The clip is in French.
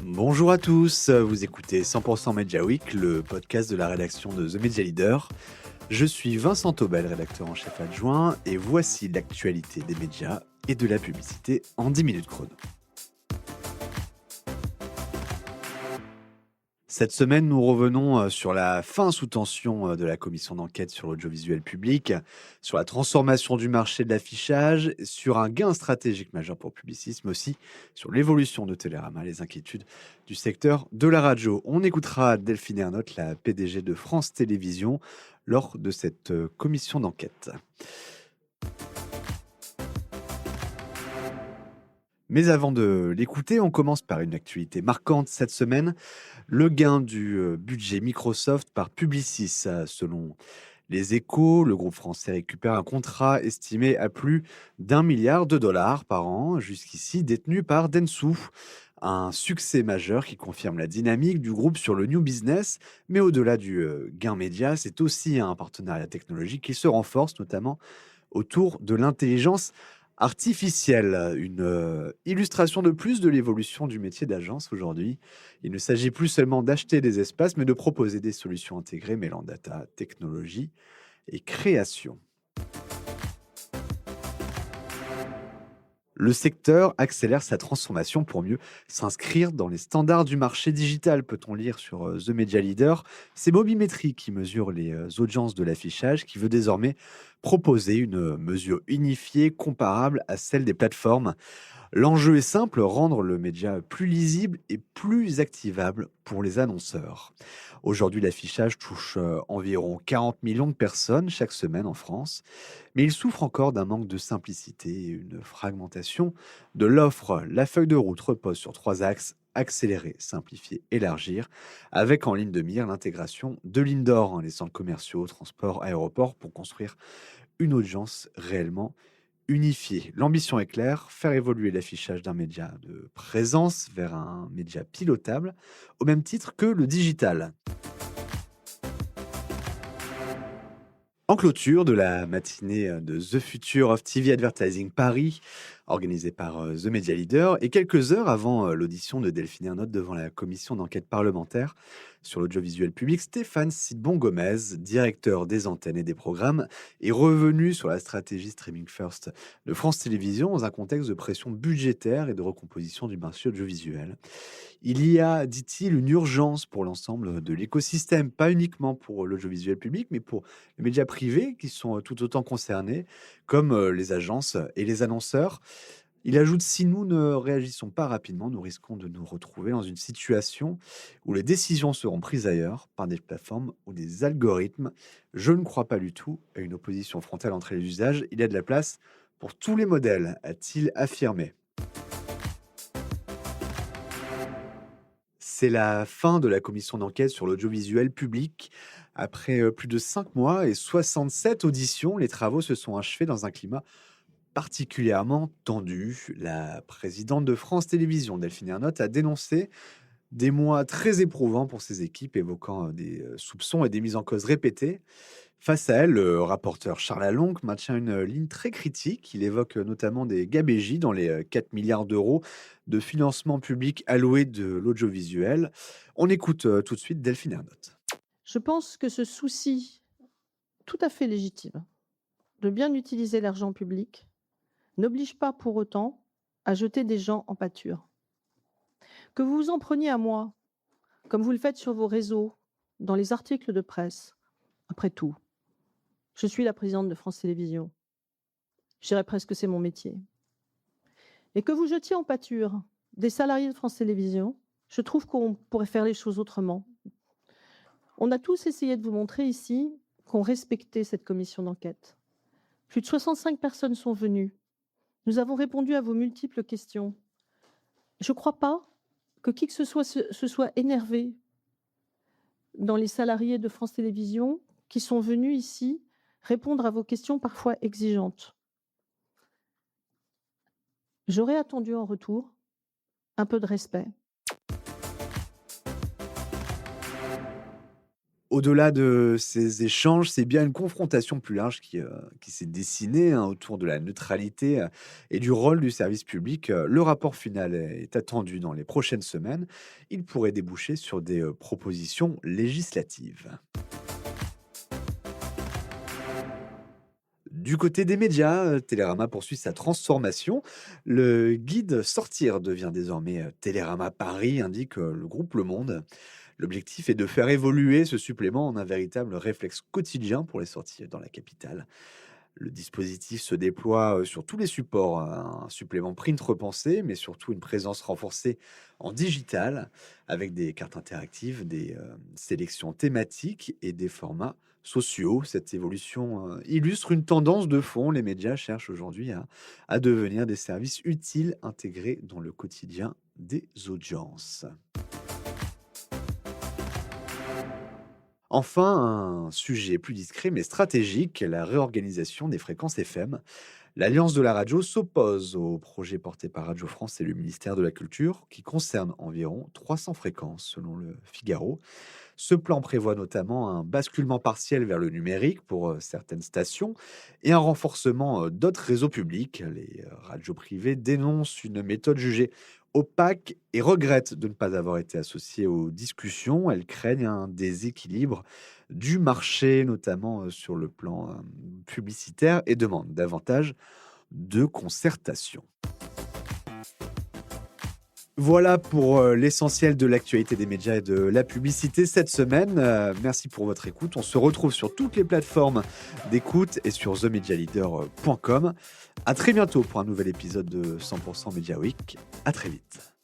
Bonjour à tous, vous écoutez 100% Media Week, le podcast de la rédaction de The Media Leader. Je suis Vincent Taubel, rédacteur en chef adjoint, et voici l'actualité des médias et de la publicité en 10 minutes chrono. Cette semaine, nous revenons sur la fin sous tension de la commission d'enquête sur l'audiovisuel public, sur la transformation du marché de l'affichage, sur un gain stratégique majeur pour Publicis, mais aussi sur l'évolution de Télérama, les inquiétudes du secteur de la radio. On écoutera Delphine Ernotte, la PDG de France Télévisions, lors de cette commission d'enquête. Mais avant de l'écouter, on commence par une actualité marquante cette semaine, le gain du budget Microsoft par Publicis. Selon les Échos, le groupe français récupère un contrat estimé à plus d'1 milliard de dollars par an, jusqu'ici détenu par Dentsu. Un succès majeur qui confirme la dynamique du groupe sur le new business, mais au-delà du gain média, c'est aussi un partenariat technologique qui se renforce, notamment autour de l'intelligence artificielle. Une illustration de plus de l'évolution du métier d'agence aujourd'hui. Il ne s'agit plus seulement d'acheter des espaces, mais de proposer des solutions intégrées mêlant data, technologie et création. Le secteur accélère sa transformation pour mieux s'inscrire dans les standards du marché digital, peut-on lire sur The Media Leader. C'est Mobimétrie qui mesure les audiences de l'affichage, qui veut désormais proposer une mesure unifiée, comparable à celle des plateformes. L'enjeu est simple, rendre le média plus lisible et plus activable pour les annonceurs. Aujourd'hui, l'affichage touche environ 40 millions de personnes chaque semaine en France, mais il souffre encore d'un manque de simplicité et une fragmentation de l'offre. La feuille de route repose sur 3 axes: accélérer, simplifier, élargir, avec en ligne de mire l'intégration de l'indoor, les centres commerciaux, transports, aéroports, pour construire une audience réellement unifiée. L'ambition est claire, faire évoluer l'affichage d'un média de présence vers un média pilotable, au même titre que le digital. En clôture de la matinée de The Future of TV Advertising Paris, organisée par The Media Leader, et quelques heures avant l'audition de Delphine Ernotte devant la commission d'enquête parlementaire sur l'audiovisuel public, Stéphane Sidbon-Gomez, directeur des antennes et des programmes, est revenu sur la stratégie Streaming First de France Télévisions dans un contexte de pression budgétaire et de recomposition du marché audiovisuel. Il y a, dit-il, une urgence pour l'ensemble de l'écosystème, pas uniquement pour l'audiovisuel public, mais pour les médias privés qui sont tout autant concernés, comme les agences et les annonceurs. Il ajoute: si nous ne réagissons pas rapidement, nous risquons de nous retrouver dans une situation où les décisions seront prises ailleurs par des plateformes ou des algorithmes. Je ne crois pas du tout à une opposition frontale entre les usages. Il y a de la place pour tous les modèles, a-t-il affirmé. C'est la fin de la commission d'enquête sur l'audiovisuel public. Après plus de 5 mois et 67 auditions, les travaux se sont achevés dans un climat particulièrement tendu. La présidente de France Télévisions, Delphine Ernotte, a dénoncé des mois très éprouvants pour ses équipes, évoquant des soupçons et des mises en cause répétées. Face à elle, le rapporteur Charles Alonc maintient une ligne très critique. Il évoque notamment des gabégies dans les 4 milliards d'euros de financement public alloués de l'audiovisuel. On écoute tout de suite Delphine Ernotte. Je pense que ce souci tout à fait légitime de bien utiliser l'argent public n'oblige pas pour autant à jeter des gens en pâture. Que vous vous en preniez à moi, comme vous le faites sur vos réseaux, dans les articles de presse, après tout, je suis la présidente de France Télévisions. Je dirais presque que c'est mon métier. Et que vous jetiez en pâture des salariés de France Télévisions, je trouve qu'on pourrait faire les choses autrement. On a tous essayé de vous montrer ici qu'on respectait cette commission d'enquête. Plus de 65 personnes sont venues. Nous avons répondu à vos multiples questions. Je ne crois pas que qui que ce soit se soit énervé dans les salariés de France Télévisions qui sont venus ici répondre à vos questions parfois exigeantes. J'aurais attendu en retour un peu de respect. Au-delà de ces échanges, c'est bien une confrontation plus large qui s'est dessinée, hein, autour de la neutralité, et du rôle du service public. Le rapport final est attendu dans les prochaines semaines. Il pourrait déboucher sur des propositions législatives. Du côté des médias, Télérama poursuit sa transformation. Le guide Sortir devient désormais Télérama Paris, indique le groupe Le Monde. L'objectif est de faire évoluer ce supplément en un véritable réflexe quotidien pour les sorties dans la capitale. Le dispositif se déploie sur tous les supports, un supplément print repensé, mais surtout une présence renforcée en digital, avec des cartes interactives, des sélections thématiques et des formats sociaux. Cette évolution illustre une tendance de fond. Les médias cherchent aujourd'hui à devenir des services utiles intégrés dans le quotidien des audiences. Enfin, un sujet plus discret mais stratégique, la réorganisation des fréquences FM. L'Alliance de la radio s'oppose au projet porté par Radio France et le ministère de la Culture, qui concerne environ 300 fréquences, selon le Figaro. Ce plan prévoit notamment un basculement partiel vers le numérique pour certaines stations et un renforcement d'autres réseaux publics. Les radios privées dénoncent une méthode jugée opaque et regrettent de ne pas avoir été associées aux discussions. Elles craignent un déséquilibre du marché, notamment sur le plan publicitaire, et demandent davantage de concertation. Voilà pour l'essentiel de l'actualité des médias et de la publicité cette semaine. Merci pour votre écoute. On se retrouve sur toutes les plateformes d'écoute et sur themedialeader.com. À très bientôt pour un nouvel épisode de 100% Media Week. À très vite.